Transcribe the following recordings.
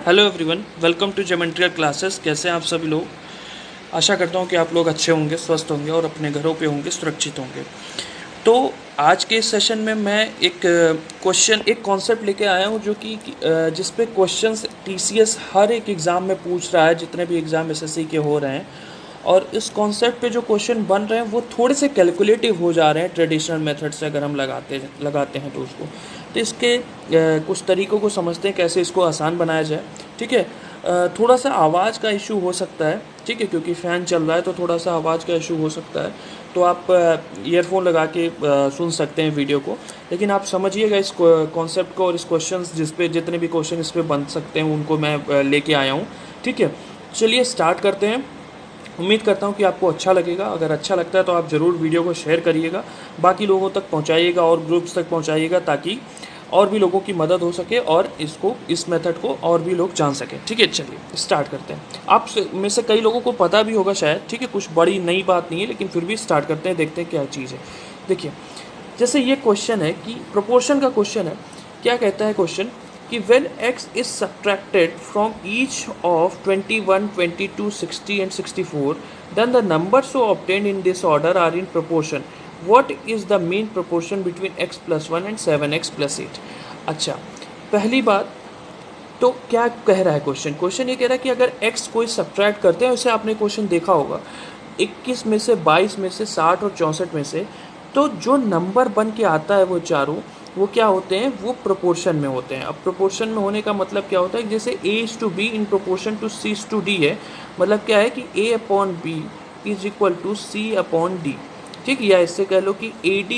Hello everyone, welcome to geometry classes. कैसे हैं आप सभी लोग? आशा करता हूं कि आप लोग अच्छे होंगे, स्वस्थ होंगे और अपने घरों पे होंगे, सुरक्षित होंगे। तो आज के इस सेशन में मैं एक कॉन्सेप्ट लेके आया हूं जो कि जिस पे क्वेश्चंस टीसीएस हर एक एग्ज़ाम में पूछ रहा है, जितने भी एग्ज़ाम एसएससी के हो रहे हैं। और इस कॉन्सेप्ट पे जो क्वेश्चन बन रहे हैं वो थोड़े से कैलकुलेटिव हो जा रहे हैं ट्रेडिशनल मेथड से, अगर हम लगाते हैं तो उसको। तो इसके कुछ तरीकों को समझते हैं कैसे इसको आसान बनाया जाए। ठीक है। थोड़ा सा आवाज़ का इशू हो सकता है, ठीक है, क्योंकि फ़ैन चल रहा है तो थोड़ा सा आवाज़ का इशू हो सकता है। तो आप ईयरफोन लगा के सुन सकते हैं वीडियो को, लेकिन आप समझिएगा इस कॉन्सेप्ट को और इस क्वेश्चन जितने भी क्वेश्चन इस पर बन सकते हैं उनको मैं लेके आया हूँ। ठीक है, चलिए स्टार्ट करते हैं। उम्मीद करता हूँ कि आपको अच्छा लगेगा। अगर अच्छा लगता है तो आप ज़रूर वीडियो को शेयर करिएगा, बाकी लोगों तक पहुँचाइएगा और ग्रुप्स तक पहुँचाइएगा, ताकि और भी लोगों की मदद हो सके और इस मेथड को और भी लोग जान सकें। ठीक है, चलिए स्टार्ट करते हैं। आप में से कई लोगों को पता भी होगा शायद, ठीक है, कुछ बड़ी नई बात नहीं है, लेकिन फिर भी स्टार्ट करते हैं, देखते हैं क्या चीज़ है। देखिए, जैसे ये क्वेश्चन है कि प्रोपोर्शन का क्वेश्चन है। क्या कहता है क्वेश्चन कि when x is subtracted from each of 21, 22, 60 and 64, then the numbers so obtained in this order are in proportion. What is the mean proportion between x plus 1 and 7x plus 8? अच्छा, पहली बात तो क्या कह रहा है question ये कह रहा है कि अगर x कोई सब्ट्रैक्ट करते हैं, उसे आपने क्वेश्चन देखा होगा 21 में से, 22 में से, 60 और 64 में से, तो जो नंबर बन के आता है वो चारों, वो क्या होते हैं, वो प्रोपोर्शन में होते हैं। अब प्रोपोर्शन में होने का मतलब क्या होता है, जैसे a is to b in proportion to c is to d है। मतलब क्या है कि a upon b is equal to c upon d। ठीक, या इससे कह लो कि AD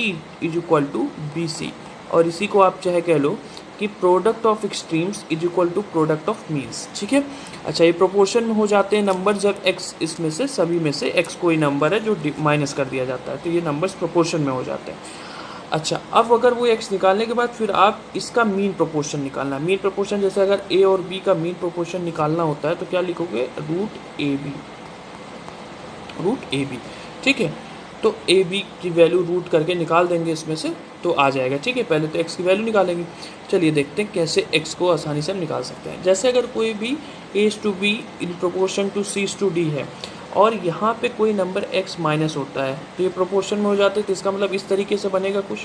is equal to BC, और इसी को आप चाहे कह लो कि product of extremes is equal to product of means. ठीक है। अच्छा, ये प्रोपोर्शन में हो जाते हैं नंबर जब x इसमें से सभी में से x कोई नंबर है जो माइनस कर दिया जाता है, तो ये नंबर्स प्रोपोर्शन में हो जाते हैं। अच्छा, अब अगर वो x निकालने के बाद फिर आप इसका मीन प्रोपोर्शन निकालना। मीन प्रोपोर्शन जैसे अगर a और b का मीन प्रोपोर्शन निकालना होता है तो क्या लिखोगे, रूट ए बी। ठीक है, तो ए बी की वैल्यू रूट करके निकाल देंगे इसमें से, तो आ जाएगा। ठीक है, पहले तो x की वैल्यू निकालेंगे। चलिए देखते हैं कैसे x को आसानी से हम निकाल सकते हैं। जैसे अगर कोई भी a to b in proportion to c to d है और यहाँ पे कोई नंबर x माइनस होता है, तो ये प्रोपोर्शन में हो जाते हैं। तो इसका मतलब इस तरीके से बनेगा कुछ।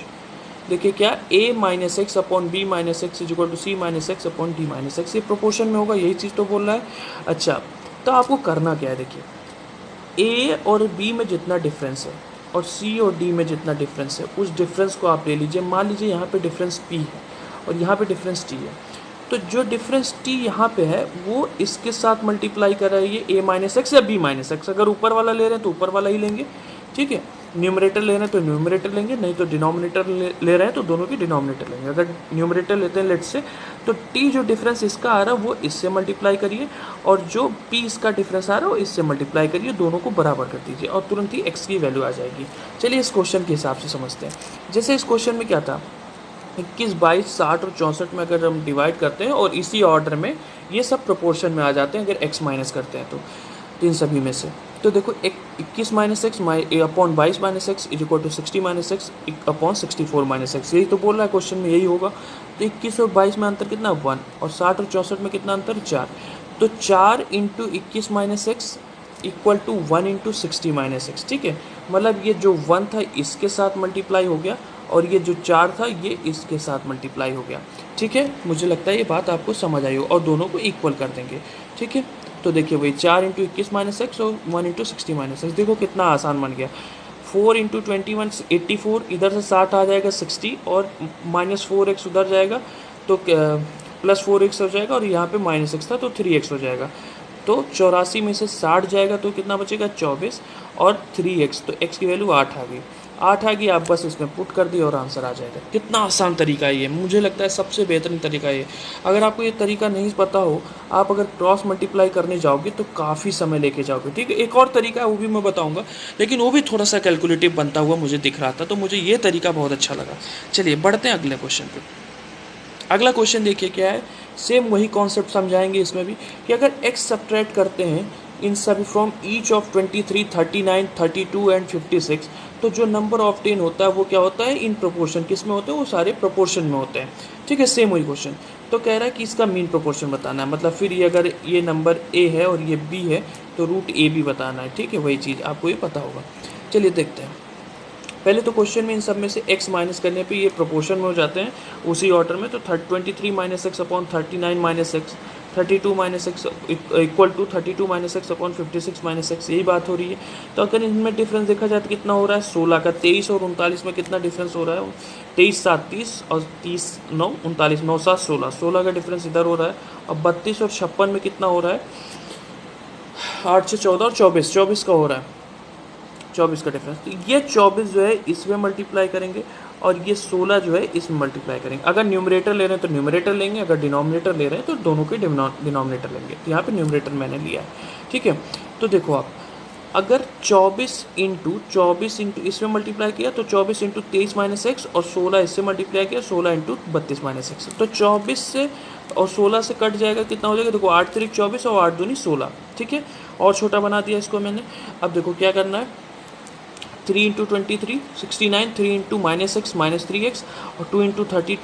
देखिए क्या, a minus x upon b minus x is equal to c minus x upon d minus x, ये प्रोपोर्शन में होगा, यही चीज़ तो बोल रहा है। अच्छा, तो आपको करना क्या है, देखिए ए और बी में जितना डिफरेंस है और सी और डी में जितना डिफरेंस है, उस डिफरेंस को आप ले लीजिए। मान लीजिए यहाँ पे डिफरेंस p है और यहाँ पे डिफरेंस t है, तो जो डिफरेंस t यहाँ पे है वो इसके साथ मल्टीप्लाई कर रहा है, ये a माइनस एक्स या b माइनस एक्स। अगर ऊपर वाला ले रहे हैं तो ऊपर वाला ही लेंगे, ठीक है। न्यूमरेटर ले रहे हैं तो न्यूमरेटर लेंगे, नहीं तो डिनोमिनेटर ले रहे हैं तो दोनों की डिनोमिनेटर लेंगे। अगर न्यूमरेटर लेते हैं लेट से, तो t जो डिफरेंस इसका आ रहा है वो इससे मल्टीप्लाई करिए, और जो p इसका डिफरेंस आ रहा है वो इससे मल्टीप्लाई करिए, दोनों को बराबर कर दीजिए और तुरंत ही x की वैल्यू आ जाएगी। चलिए इस क्वेश्चन के हिसाब से समझते हैं। जैसे इस क्वेश्चन में क्या था, 21, 22, 60 और 64 में अगर हम डिवाइड करते हैं और इसी ऑर्डर में ये सब प्रोपोर्शन में आ जाते हैं अगर x माइनस करते हैं तो इन सभी में से। तो देखो, 21 minus x upon 22 minus x is equal to 60 minus x upon 64 minus x, यही तो बोल रहा है क्वेश्चन में, यही होगा। तो 21 और 22 में अंतर कितना, 1, और 60 और 64 में कितना अंतर, 4। तो 4 into 21 minus x equal to 1 into 60 minus x. ठीक है, मतलब ये जो 1 था इसके साथ मल्टीप्लाई हो गया और ये जो 4 था ये इसके साथ मल्टीप्लाई हो गया। ठीक है, मुझे लगता है ये बात आपको समझ आई हो, और दोनों को इक्वल कर देंगे। ठीक है, तो देखिए वही 4 इंटू 21 माइनस एक्स और 1 इंटू 60 माइनस एक्स, देखो कितना आसान बन गया। 4 इंटू 21 84, इधर से 60 आ जाएगा 60, और माइनस 4x उधर जाएगा तो प्लस 4x हो जाएगा, और यहाँ पे माइनस एक्स था तो 3x हो जाएगा। तो 84 में से 60 जाएगा तो कितना बचेगा, 24, और 3x, तो x की वैल्यू 8 आ गई। 8 आ गई, आप बस इसमें पुट कर दिए और आंसर आ जाएगा। कितना आसान तरीका है ये, मुझे लगता है सबसे बेहतरीन तरीका है ये। अगर आपको ये तरीका नहीं पता हो, आप अगर क्रॉस मल्टीप्लाई करने जाओगे तो काफ़ी समय लेके जाओगे। ठीक है, एक और तरीका है वो भी मैं बताऊंगा, लेकिन वो भी थोड़ा सा कैलकुलेटिव बनता हुआ मुझे दिख रहा था, तो मुझे ये तरीका बहुत अच्छा लगा। चलिए बढ़ते हैं अगले क्वेश्चन पर। अगला क्वेश्चन देखिए क्या है, सेम वही कॉन्सेप्ट समझाएंगे इसमें भी, कि अगर x सब्ट्रैक्ट करते हैं इन सभी फ्रॉम ईच ऑफ 23, 39, 32 एंड 56, तो जो नंबर ऑब्टेन होता है वो क्या होता है, इन प्रोपोर्शन। किस में होते हैं, वो सारे प्रोपोर्शन में होते हैं। ठीक है, सेम वही क्वेश्चन। तो कह रहा है कि इसका मीन प्रोपोर्शन बताना है, मतलब फिर ये अगर ये नंबर ए है और ये बी है तो रूट ए भी बताना है, ठीक है, वही चीज़ आपको ये पता होगा। चलिए देखते हैं। पहले तो क्वेश्चन में इन सब में से x माइनस करने पे ये प्रोपोर्शन में हो जाते हैं उसी ऑर्डर में, तो 23 minus x upon 39 minus x, 32 minus x equal to 32 minus x upon 56 minus x, यही बात हो रही है। तो अगर इनमें डिफरेंस देखा जाए तो कितना हो रहा है 16 का, 23 और 39 में कितना डिफरेंस हो रहा है 23 7 30 और 30 9 39, 9 7 16, 16 का डिफरेंस इधर हो रहा है। और 32 और 56 में कितना हो रहा है 8 से 14 और 24, 24 का हो रहा है, 24 का डिफरेंस। तो ये 24 जो है इसमें मल्टीप्लाई करेंगे और ये 16 जो है इसमें मल्टीप्लाई करेंगे। अगर न्यूमरेटर ले रहे हैं तो न्यूमरेटर लेंगे, अगर डिनोमिनेटर ले रहे हैं तो दोनों के डिनोमिनेटर लेंगे। तो यहाँ पे न्यूमरेटर मैंने लिया है, ठीक है। तो देखो आप अगर 24 इंटू इसमें मल्टीप्लाई किया तो 24 इंटू 23 माइनस एक्स, और 16 इससे मल्टीप्लाई किया 16 इंटू 32 माइनस एक्स। तो 24 से और 16 से कट जाएगा, कितना हो जाएगा देखो 8 3 24 और 8 दूनी 16, ठीक है। और छोटा बना दिया इसको मैंने। अब देखो क्या करना है, 3 into 23 69, 3 into minus x minus 3x, और 2 इंटू 32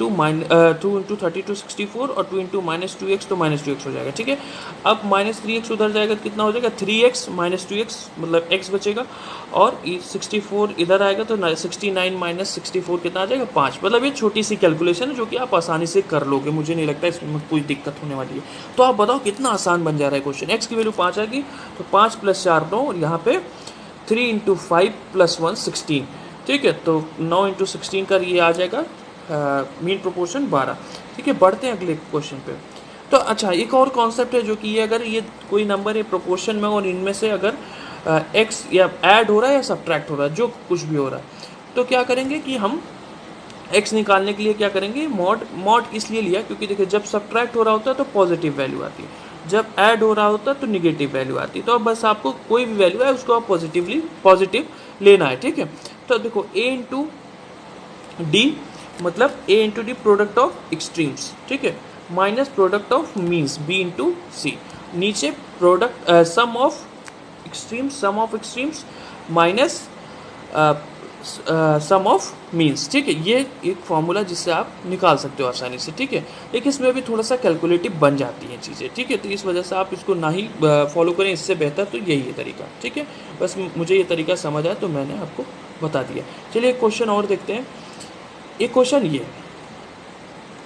2 इंटू 32 64, और 2 इंटू माइनस 2x तो माइनस 2x हो जाएगा, ठीक है। अब माइनस 3x उधर जाएगा तो कितना हो जाएगा 3x माइनस 2x, मतलब x बचेगा, और 64 इधर आएगा तो 69 माइनस 64 कितना आ जाएगा 5। मतलब ये छोटी सी कैलकुलेशन है जो कि आप आसानी से कर लोगे, मुझे नहीं लगता इसमें कोई दिक्कत होने वाली है। तो आप बताओ कितना आसान बन जा रहा है क्वेश्चन। x की वैल्यू 5 आएगी तो 5 + 4 9, और यहाँ पे 3 इंटू 5 + 1 16, ठीक है। तो 9 इंटू 16 का ये आ जाएगा मीन प्रोपोर्शन 12, ठीक है। बढ़ते हैं अगले क्वेश्चन पे। तो अच्छा एक और कॉन्सेप्ट है जो कि ये अगर ये कोई नंबर है प्रोपोर्शन में और इनमें से अगर x या ऐड हो रहा है या सब्ट्रैक्ट हो रहा है, जो कुछ भी हो रहा है, तो क्या करेंगे कि हम x निकालने के लिए क्या करेंगे मॉड इसलिए लिया क्योंकि देखिए जब सब्ट्रैक्ट हो रहा होता है तो पॉजिटिव वैल्यू आती है, जब ऐड हो रहा होता है तो निगेटिव वैल्यू आती है। तो अब बस आपको कोई भी वैल्यू है उसको आप पॉजिटिव लेना है, ठीक है। तो देखो a इंटू डी, मतलब a into d product of extremes, ठीक है, minus product of means b into c, नीचे product sum of extremes minus sum of means, ठीक है। ये एक फॉर्मूला जिससे आप निकाल सकते हो आसानी से, ठीक है। लेकिन इसमें भी थोड़ा सा कैलकुलेटिव बन जाती हैं चीज़ें, ठीक है। तो इस वजह से आप इसको ना ही फॉलो करें, इससे बेहतर तो यही है तरीका, ठीक है। बस मुझे ये तरीका समझ आया तो मैंने आपको बता दिया। चलिए एक क्वेश्चन और देखते हैं। एक क्वेश्चन ये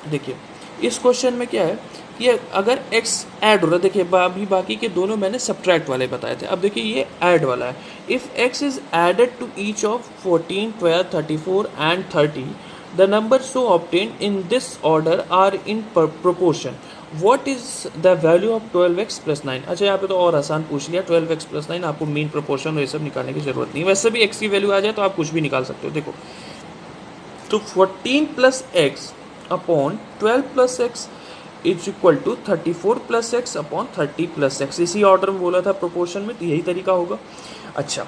देखिए, इस क्वेश्चन में क्या है कि अगर x ऐड हो रहा है, देखिए अभी बाकी के दोनों मैंने सब्ट्रैक्ट वाले बताए थे, अब देखिए ये ऐड वाला है। If x is added to each of 14 12 34 and 30, the number so obtained in this order are in proportion, what is the value of 12x + 9। अच्छा यहाँ पे तो और आसान पूछ लिया, 12x + 9, आपको मीन प्रोपोर्शन ये सब निकालने की जरूरत नहीं, वैसे भी x की वैल्यू आ जाए तो आप कुछ भी निकाल सकते हो। देखो तो 14 + x upon 12 + x is equal to 34 + x upon 30 + x, इसी ऑर्डर में बोला था प्रोपोर्शन में, तो यही तरीका होगा। अच्छा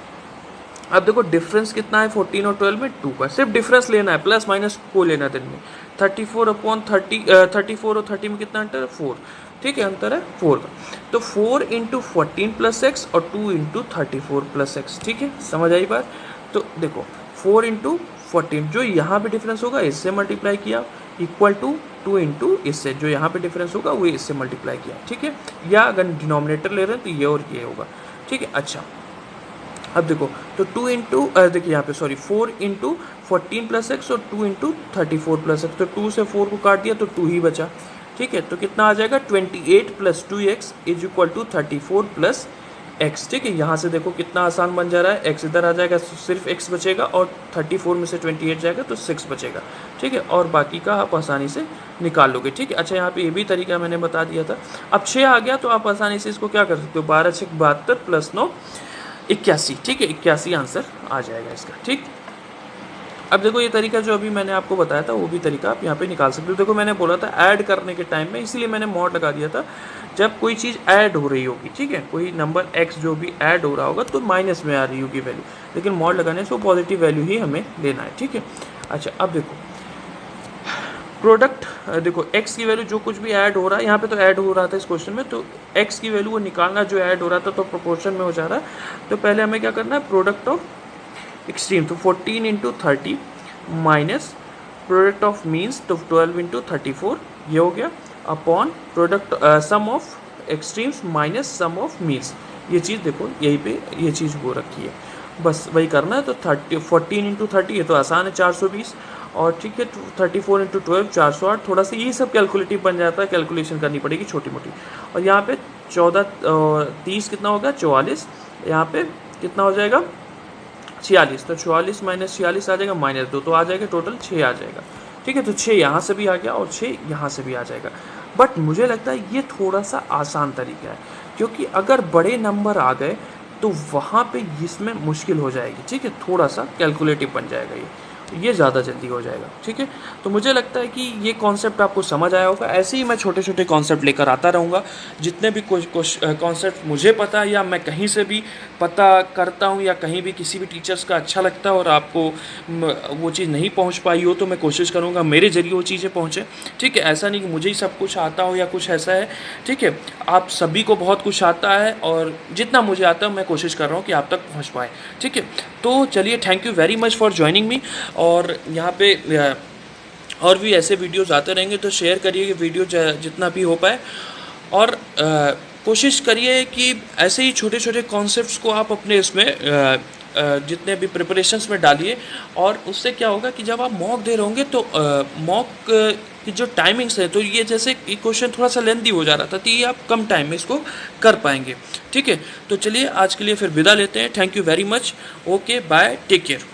अब देखो डिफरेंस कितना है 14 और 12 में 2 का, सिर्फ डिफरेंस लेना है, प्लस माइनस को लेना है इनमें। 34 अपॉन 34 और 30 में कितना अंतर है 4, ठीक है, अंतर है 4 का। तो 4 इंटू 14 + x और 2 इंटू 34 + x, ठीक है, समझ आई बात। तो देखो 4 इंटू 14 जो यहाँ पे डिफरेंस होगा इससे मल्टीप्लाई किया, इक्वल टू 2 इंटू इससे जो यहाँ पे डिफरेंस होगा वो इससे मल्टीप्लाई किया, ठीक है। या अगर डिनोमिनेटर ले रहे हैं तो ये और ये होगा, ठीक है। अच्छा अब देखो तो 2 इंटू देखिए यहाँ पे सॉरी 4 इंटू 14 + x और 2 इंटू 34 + x, तो 2 से 4 को काट दिया तो 2 ही बचा, ठीक है। तो कितना आ जाएगा 28 + 2x is equal to 34 + x, ठीक है। यहाँ से देखो कितना आसान बन जा रहा है, x इधर आ जाएगा सिर्फ x बचेगा, और 34 में से 28 जाएगा तो 6 बचेगा, ठीक है। और बाकी का आप आसानी से निकाल लोगे, ठीक है। अच्छा यहाँ पे ये भी तरीका मैंने बता दिया था। अब 6 आ गया तो आप आसानी से इसको क्या कर सकते हो, 12 × 6 = 72 + 9 81, ठीक है, 81 आंसर आ जाएगा इसका, ठीक। अब देखो ये तरीका जो अभी मैंने आपको बताया था वो भी तरीका आप यहाँ पे निकाल सकते हो। देखो मैंने बोला था ऐड करने के टाइम में, इसीलिए मैंने मॉड लगा दिया था, जब कोई चीज़ ऐड हो रही होगी, ठीक है, कोई नंबर x जो भी ऐड हो रहा होगा तो माइनस में आ रही होगी वैल्यू, लेकिन मॉड लगाने से वो पॉजिटिव वैल्यू ही हमें लेना है, ठीक है। अच्छा अब देखो प्रोडक्ट, देखो x की वैल्यू जो कुछ भी ऐड हो रहा है, यहाँ पे तो ऐड हो रहा था इस क्वेश्चन में, तो x की वैल्यू वो निकालना जो ऐड हो रहा था तो प्रोपोर्शन में हो जा रहा है। तो पहले हमें क्या करना है, प्रोडक्ट ऑफ एक्सट्रीम, तो 14 into 30 minus product of means, तो 12 इंटू 34 ये हो गया, upon product sum of extremes minus sum of means. ये चीज़ देखो यहीं पे ये चीज़ हो रखी है, बस वही करना है। तो 14 इंटू 30 ये तो आसान है 420, और ठीक है 34 इंटू 12 408। थोड़ा सा ये सब कैलकुलेटिव बन जाता है, कैलकुलेशन करनी पड़ेगी छोटी मोटी। और यहाँ पे 30 कितना होगा 44, यहाँ पे कितना हो जाएगा 46, तो 44 माइनस 46 आ जाएगा -2, तो आ जाएगा टोटल 6 आ जाएगा। ठीक है, तो 6 यहाँ से भी आ गया और 6 यहाँ से भी आ जाएगा। बट मुझे लगता है ये थोड़ा सा आसान तरीका है, क्योंकि अगर बड़े नंबर आ गए तो वहाँ पे इसमें मुश्किल हो जाएगी। ठीक है, थोड़ा सा कैलकुलेटिव बन जाएगा ये ज़्यादा जल्दी हो जाएगा। ठीक है, तो मुझे लगता है कि ये कॉन्सेप्ट आपको समझ आया होगा। ऐसे ही मैं छोटे छोटे कॉन्सेप्ट लेकर आता रहूँगा, जितने भी कुछ कॉन्सेप्ट मुझे पता है या मैं कहीं से भी पता करता हूँ या कहीं भी किसी भी टीचर्स का अच्छा लगता है और आपको वो चीज़ नहीं पहुँच पाई हो, तो मैं कोशिश करूँगा मेरे ज़रिए वो चीज़ें पहुँचे। ठीक है, ऐसा नहीं कि मुझे ही सब कुछ आता हो या कुछ ऐसा है। ठीक है, आप सभी को बहुत कुछ आता है और जितना मुझे आता है मैं कोशिश कर रहा हूँ कि आप तक पहुँच पाए। ठीक है, तो चलिए, thank you very much for joining me. और यहाँ पे और भी ऐसे वीडियोस आते रहेंगे, तो शेयर करिए वीडियो जितना भी हो पाए। और कोशिश करिए कि ऐसे ही छोटे छोटे कॉन्सेप्ट्स को आप अपने इसमें जितने भी प्रिपरेशंस में डालिए। और उससे क्या होगा कि जब आप मॉक दे रहे होंगे तो मॉक की जो टाइमिंग्स है, तो ये जैसे क्वेश्चन थोड़ा सा लेंथी हो जा रहा था, तो ये आप कम टाइम में इसको कर पाएंगे। ठीक है, तो चलिए आज के लिए फिर विदा लेते हैं। Thank you very much. Okay, bye, take care.